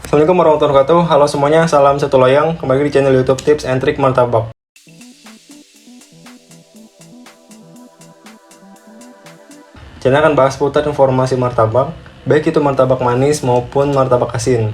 Assalamualaikum warahmatullahi wabarakatuh. Halo semuanya, salam satu loyang. Kembali di channel YouTube Tips and Trik Martabak. Channel akan bahas seputar informasi martabak, baik itu martabak manis maupun martabak asin.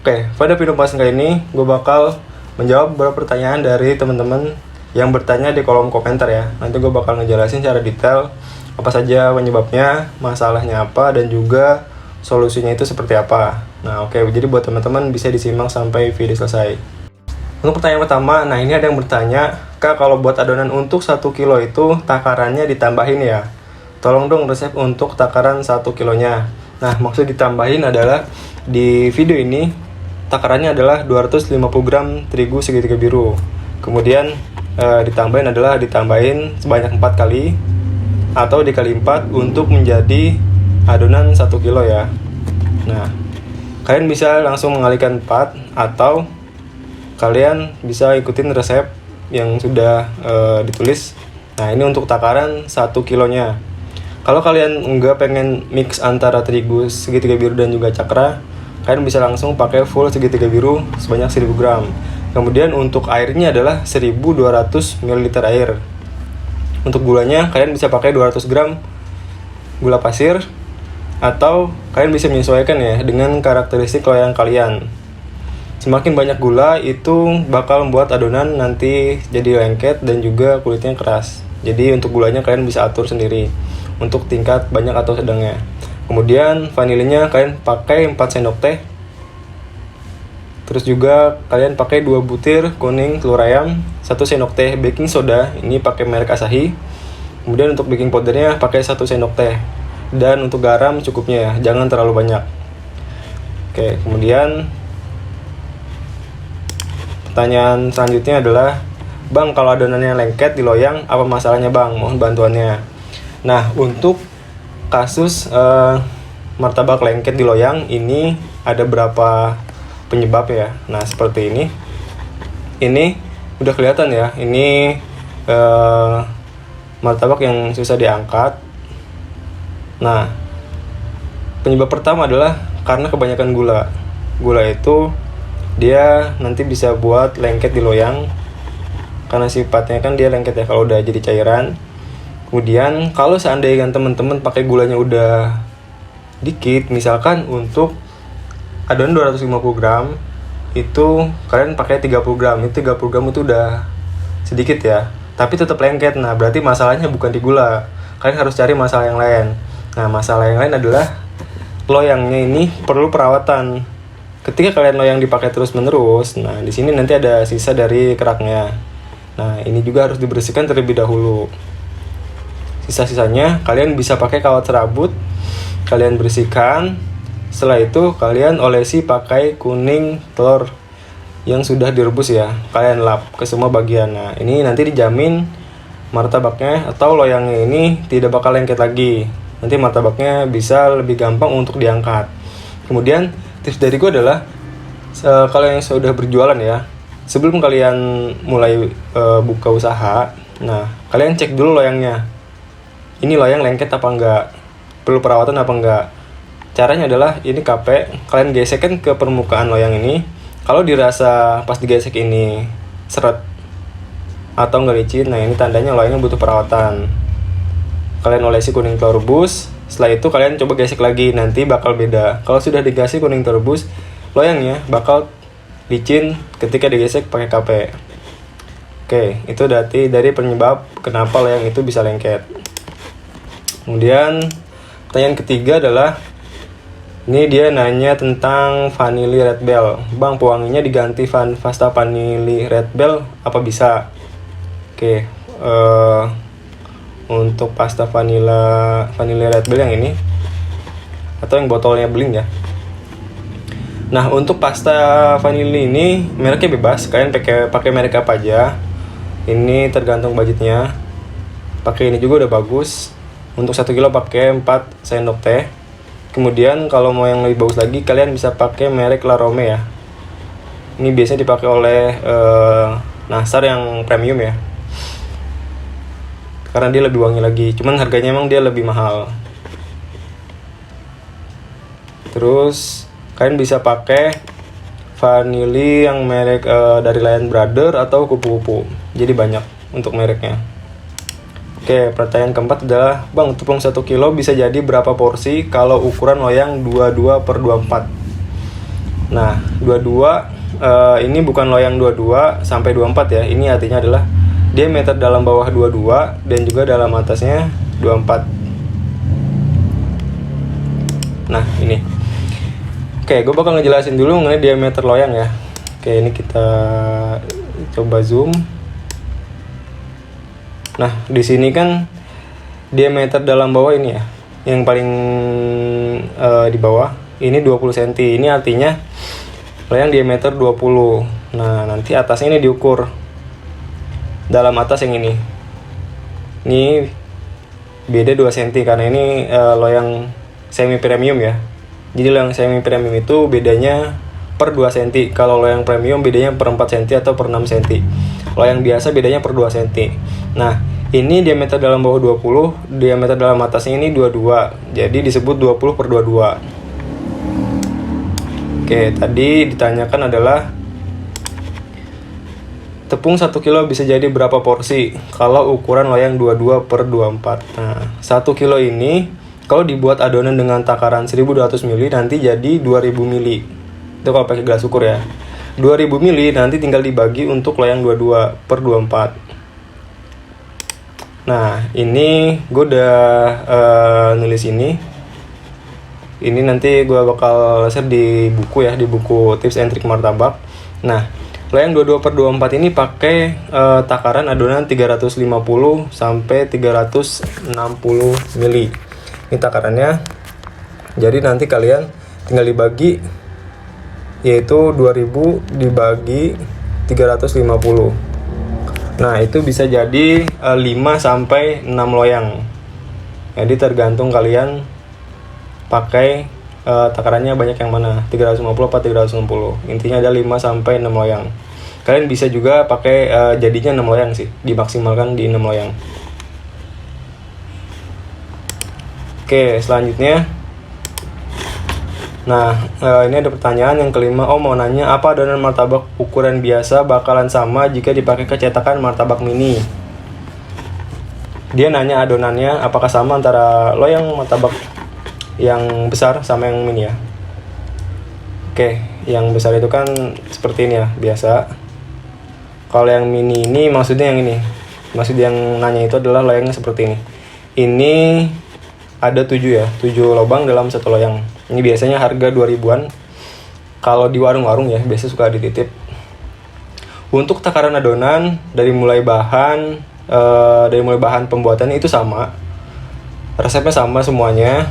Oke, pada video pembahasan kali ini, gue bakal menjawab beberapa pertanyaan dari teman-teman yang bertanya di kolom komentar ya. Nanti gue bakal ngejelasin secara detail apa saja penyebabnya, masalahnya apa, dan juga solusinya itu seperti apa. Nah oke, jadi buat teman-teman bisa disimak sampai video selesai. Untuk pertanyaan pertama, nah ini ada yang bertanya, Kak, kalau buat adonan untuk 1 kilo itu takarannya ditambahin ya? Tolong dong resep untuk takaran 1 kilonya. Nah maksud ditambahin adalah di video ini takarannya adalah 250 gram terigu segitiga biru. Kemudian ditambahin sebanyak 4 kali atau dikali 4 untuk menjadi adonan 1 kilo ya. Nah kalian bisa langsung mengalihkan 4 atau kalian bisa ikutin resep yang sudah ditulis. Nah ini untuk takaran 1 kilonya. Kalau kalian nggak pengen mix antara terigu segitiga biru dan juga cakra, kalian bisa langsung pakai full segitiga biru sebanyak 1000 gram. Kemudian untuk airnya adalah 1200 ml air. Untuk gulanya kalian bisa pakai 200 gram gula pasir, atau kalian bisa menyesuaikan ya dengan karakteristik loyang kalian. Semakin banyak gula itu bakal membuat adonan nanti jadi lengket dan juga kulitnya keras. Jadi untuk gulanya kalian bisa atur sendiri untuk tingkat banyak atau sedangnya. Kemudian vanilanya kalian pakai 4 sendok teh. Terus juga kalian pakai 2 butir kuning telur ayam, 1 sendok teh baking soda, ini pakai merek Asahi. Kemudian untuk baking powdernya pakai 1 sendok teh. Dan untuk garam cukupnya ya, jangan terlalu banyak. Oke, kemudian pertanyaan selanjutnya adalah, Bang, kalau adonannya lengket di loyang, apa masalahnya Bang? Mohon bantuannya. Nah, untuk kasus martabak lengket di loyang ini ada berapa penyebab ya. Nah, seperti ini. Ini udah kelihatan ya, ini martabak yang susah diangkat. Nah, penyebab pertama adalah karena kebanyakan gula. Gula itu dia nanti bisa buat lengket di loyang, karena sifatnya kan dia lengket ya kalau udah jadi cairan. Kemudian kalau seandainya teman-teman pakai gulanya udah dikit, misalkan untuk adonan 250 gram itu kalian pakai 30 gram, itu 30 gram itu udah sedikit ya, tapi tetap lengket. Nah berarti masalahnya bukan di gula, kalian harus cari masalah yang lain. Nah, masalah yang lain adalah loyangnya ini perlu perawatan. Ketika kalian loyang dipakai terus-menerus, nah di sini nanti ada sisa dari keraknya. Nah, ini juga harus dibersihkan terlebih dahulu. Sisa-sisanya kalian bisa pakai kawat serabut, kalian bersihkan. Setelah itu kalian olesi pakai kuning telur yang sudah direbus ya. Kalian lap ke semua bagian. Nah, ini nanti dijamin martabaknya atau loyangnya ini tidak bakal lengket lagi. Nanti martabaknya bisa lebih gampang untuk diangkat. Kemudian tips dari gue adalah kalau yang sudah berjualan ya, sebelum kalian mulai buka usaha, nah kalian cek dulu loyangnya. Ini loyang lengket apa enggak, perlu perawatan apa enggak. Caranya adalah ini kapek, kalian gesekkan ke permukaan loyang ini. Kalau dirasa pas digesek ini seret atau nggak licin, nah ini tandanya loyangnya butuh perawatan. Kalian olesi kuning telur rebus, setelah itu kalian coba gesek lagi, nanti bakal beda. Kalau sudah digasih kuning telur rebus, loyangnya bakal licin ketika digesek pakai kape. Oke, itu dari penyebab kenapa loyang itu bisa lengket. Kemudian pertanyaan ketiga adalah, ini dia nanya tentang vanili red bell. Bang, pewanginya diganti pasta vanili red bell apa bisa? Oke, untuk pasta vanilla red bell yang ini atau yang botolnya Blink ya. Nah, untuk pasta vanili ini mereknya bebas, kalian pakai merek apa aja. Ini tergantung budgetnya. Pakai ini juga udah bagus. Untuk 1 kilo pakai 4 sendok teh. Kemudian kalau mau yang lebih bagus lagi, kalian bisa pakai merek La Rome ya. Ini biasanya dipakai oleh Nasar yang premium ya, karena dia lebih wangi lagi, cuman harganya emang dia lebih mahal. Terus kalian bisa pakai vanili yang merek dari Lion Brother atau kupu-kupu. Jadi banyak untuk mereknya. Oke, pertanyaan keempat adalah, Bang, tepung 1 kilo bisa jadi berapa porsi kalau ukuran loyang 22/24? Nah, 22 ini bukan loyang 22 sampai 24 ya. Ini artinya adalah diameter dalam bawah 22 dan juga dalam atasnya 24. Nah, ini. Oke, gue bakal ngejelasin dulu mengenai diameter loyang ya. Oke, ini kita coba zoom. Nah, di sini kan diameter dalam bawah ini ya, yang paling di bawah ini 20 cm. Ini artinya loyang diameter 20. Nah, nanti atasnya ini diukur. Dalam atas yang ini. Ini beda 2 cm karena ini loyang semi premium ya. Jadi loyang semi premium itu bedanya per 2 cm. Kalau loyang premium bedanya per 4 cm atau per 6 cm. Loyang biasa bedanya per 2 cm. Nah, ini diameter dalam bawah 20, diameter dalam atasnya ini 22. Jadi disebut 20/22. Oke, tadi ditanyakan adalah tepung 1 kilo bisa jadi berapa porsi kalau ukuran loyang 22/24. Nah, 1 kilo ini kalau dibuat adonan dengan takaran 1200 ml nanti jadi 2000 ml. Itu kalau pakai gelas ukur ya. 2000 ml nanti tinggal dibagi untuk loyang 22/24. Nah, ini gue udah nulis ini. Ini nanti gue bakal share di buku ya, di buku tips and trick martabak. Nah, loyang 22/24 ini pakai takaran adonan 350 sampai 360 ml. Ini takarannya. Jadi nanti kalian tinggal dibagi, yaitu 2000 dibagi 350. Nah, itu bisa jadi 5 sampai 6 loyang. Jadi tergantung kalian pakai takarannya banyak yang mana, 350 atau 360. Intinya ada 5 sampai 6 loyang. Kalian bisa juga pakai jadinya 6 loyang sih, dimaksimalkan di 6 loyang. Oke, selanjutnya. Nah, ini ada pertanyaan yang kelima. Mau nanya, apa adonan martabak ukuran biasa bakalan sama jika dipakai ke cetakan martabak mini? Dia nanya adonannya apakah sama antara loyang martabak yang besar sama yang mini ya. Oke, yang besar itu kan seperti ini ya, biasa. Kalau yang mini ini maksudnya yang ini. Maksud yang nanya itu adalah loyangnya seperti ini. Ini ada 7 ya, 7 lubang dalam satu loyang. Ini biasanya harga 2000-an. Kalau di warung-warung ya, biasa suka dititip. Untuk takaran adonan dari mulai bahan pembuatannya itu sama. Resepnya sama semuanya.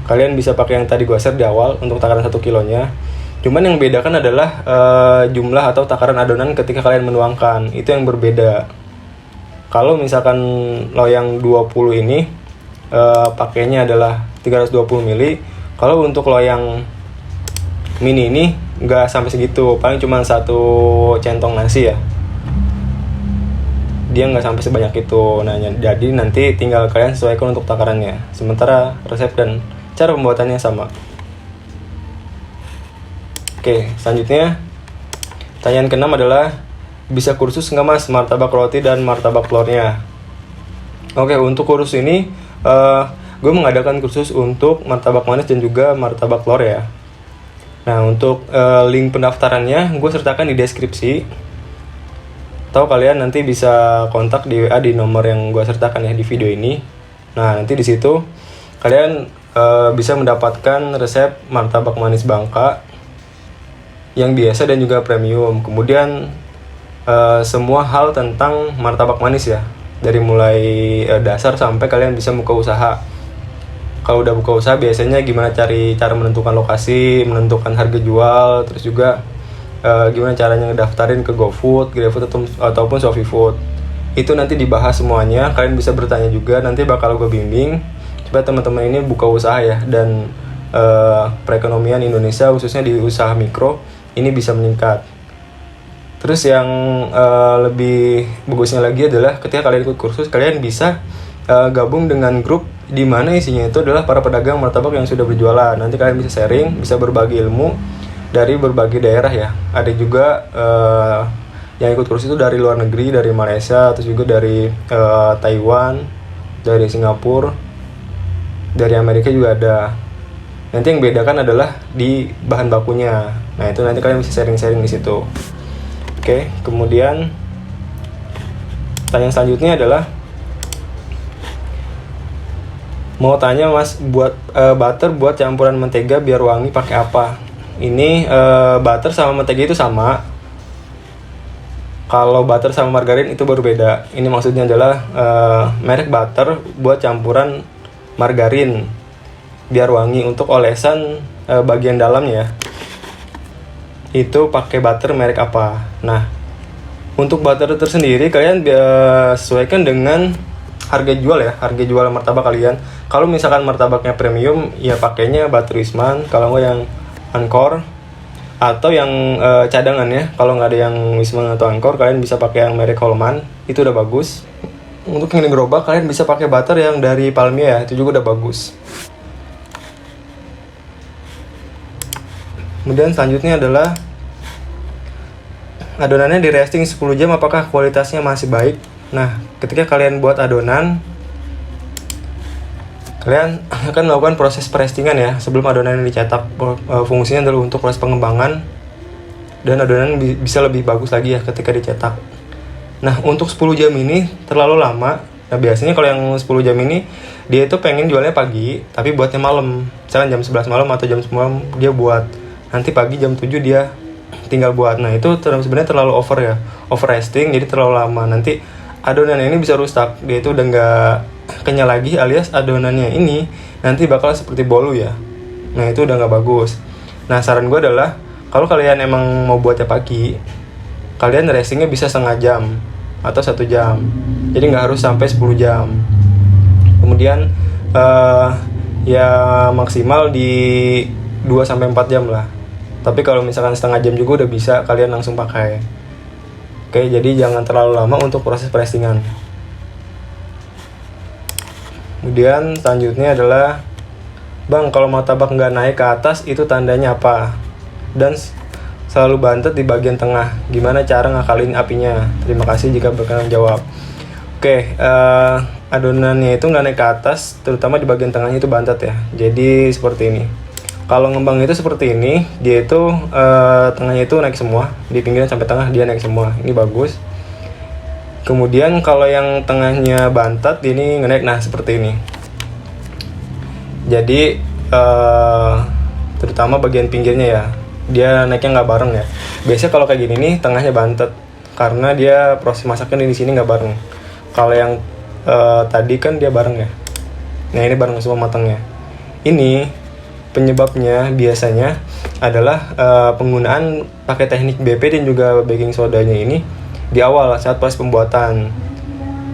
Kalian bisa pakai yang tadi gue share di awal untuk takaran 1 kilonya. Cuman yang bedakan adalah jumlah atau takaran adonan ketika kalian menuangkan. Itu yang berbeda. Kalau misalkan loyang 20 ini pakainya adalah 320 ml. Kalau untuk loyang mini ini nggak sampai segitu, paling cuma 1 centong nasi ya. Dia nggak sampai sebanyak itu. Nah, jadi nanti tinggal kalian sesuaikan untuk takarannya. Sementara resep dan cara pembuatannya sama. Oke, selanjutnya pertanyaan ke-6 adalah, bisa kursus nggak mas martabak roti dan martabak telurnya? Oke, untuk kursus ini gue mengadakan kursus untuk martabak manis dan juga martabak telur ya. Nah, untuk link pendaftarannya gue sertakan di deskripsi. Atau kalian nanti bisa kontak di WA di nomor yang gue sertakan ya di video ini. Nah, nanti di situ kalian bisa mendapatkan resep martabak manis Bangka yang biasa dan juga premium. Kemudian semua hal tentang martabak manis ya, dari mulai dasar sampai kalian bisa buka usaha. Kalau udah buka usaha biasanya gimana cara menentukan lokasi, menentukan harga jual, terus juga gimana caranya ngedaftarin ke GoFood, GrabFood ataupun ShopeeFood. Itu nanti dibahas semuanya. Kalian bisa bertanya juga, nanti bakal gue bimbing supaya teman-teman ini buka usaha ya, dan perekonomian Indonesia khususnya di usaha mikro ini bisa meningkat. Terus yang lebih bagusnya lagi adalah ketika kalian ikut kursus, kalian bisa gabung dengan grup di mana isinya itu adalah para pedagang martabak yang sudah berjualan. Nanti kalian bisa sharing, bisa berbagi ilmu dari berbagai daerah ya. Ada juga yang ikut kursus itu dari luar negeri, dari Malaysia, terus juga dari Taiwan, dari Singapura, dari Amerika juga ada. Nanti yang bedakan adalah di bahan bakunya. Nah itu nanti kalian bisa sharing-sharing di situ. Oke, kemudian pertanyaan selanjutnya adalah, mau tanya mas, buat butter buat campuran mentega biar wangi pakai apa? Ini butter sama mentega itu sama. Kalau butter sama margarin itu baru beda. Ini maksudnya adalah merek butter buat campuran margarin biar wangi. Untuk olesan bagian dalamnya itu pakai butter merek apa? Nah, untuk butter tersendiri kalian sesuaikan dengan harga jual ya, harga jual martabak kalian. Kalau misalkan martabaknya premium ya pakainya butter Wisman, kalau nggak yang Angkor atau yang cadangan ya. Kalau nggak ada yang Wisman atau Angkor, kalian bisa pakai yang merek Holman, itu udah bagus. Untuk yang di gerobak kalian bisa pakai butter yang dari Palmia ya, itu juga udah bagus. Kemudian selanjutnya adalah adonannya di resting 10 jam, apakah kualitasnya masih baik? Nah, ketika kalian buat adonan, kalian akan melakukan proses restingan ya sebelum adonan dicetak. Fungsinya adalah untuk proses pengembangan dan adonan bisa lebih bagus lagi ya ketika dicetak. Nah, untuk 10 jam ini terlalu lama. Nah, biasanya kalau yang 10 jam ini dia itu pengen jualnya pagi tapi buatnya malam. Misalkan jam 11 malam atau jam 10 malam dia buat. Nanti pagi jam 7 dia tinggal buat. Nah, itu sebenarnya terlalu over resting, jadi terlalu lama. Nanti adonan ini bisa rusak, dia itu udah nggak kenyal lagi, alias adonannya ini nanti bakal seperti bolu ya. Nah, itu udah nggak bagus. Nah, saran gue adalah kalau kalian emang mau buatnya pagi, kalian restingnya bisa setengah jam atau 1 jam, jadi nggak harus sampai 10 jam. Kemudian ya maksimal di 2-4 jam lah. Tapi kalau misalkan setengah jam juga udah bisa kalian langsung pakai. Oke, jadi jangan terlalu lama untuk proses pressingan. Kemudian selanjutnya adalah, bang, kalau martabak nggak naik ke atas itu tandanya apa? Dan selalu bantet di bagian tengah, gimana cara ngakalin apinya? Terima kasih jika berkenan jawab. Oke, adonannya itu nggak naik ke atas, terutama di bagian tengahnya itu bantet ya. Jadi seperti ini. Kalau ngembang itu seperti ini, dia itu tengahnya itu naik semua, di pinggiran sampai tengah dia naik semua. Ini bagus. Kemudian kalau yang tengahnya bantet ini ngenaik, nah seperti ini. Jadi terutama bagian pinggirnya ya, dia naiknya nggak bareng ya. Biasanya kalau kayak gini nih tengahnya bantet karena dia proses masaknya di sini nggak bareng. Kalau yang tadi kan dia bareng ya. Nah ini bareng semua matangnya. Ini penyebabnya biasanya adalah penggunaan pakai teknik BP dan juga baking sodanya ini di awal saat proses pembuatan.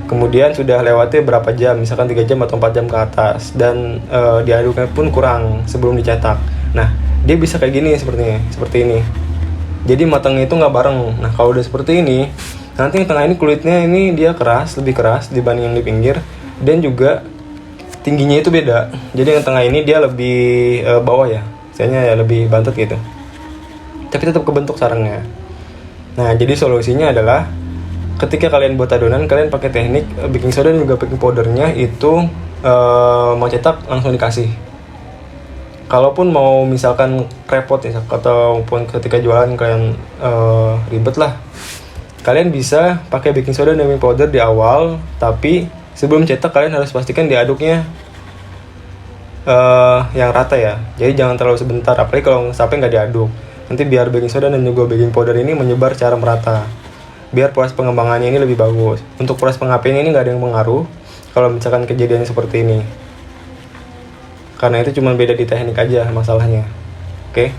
Kemudian sudah lewatnya berapa jam, misalkan 3 jam atau 4 jam ke atas, dan diaduknya pun kurang sebelum dicetak. Nah, dia bisa kayak gini seperti ini. Jadi matangnya itu nggak bareng. Nah, kalau udah seperti ini, nanti yang tengah ini kulitnya ini dia lebih keras dibanding yang di pinggir, dan juga tingginya itu beda. Jadi yang tengah ini dia lebih bawah ya, misalnya ya lebih bantet gitu, tapi tetap kebentuk sarangnya. Nah, jadi solusinya adalah ketika kalian buat adonan, kalian pakai teknik baking soda dan juga baking powdernya itu mau cetak langsung dikasih. Kalaupun mau misalkan repot ya, ataupun ketika jualan kalian ribet lah, kalian bisa pakai baking soda dan baking powder di awal, tapi sebelum cetak kalian harus pastikan diaduknya yang rata ya. Jadi jangan terlalu sebentar, apalagi kalau sampai nggak diaduk. Nanti biar baking soda dan juga baking powder ini menyebar secara merata, biar proses pengembangannya ini lebih bagus. Untuk proses pengapian ini nggak ada yang mengaruh kalau misalkan kejadiannya seperti ini, karena itu cuma beda di teknik aja masalahnya. Oke.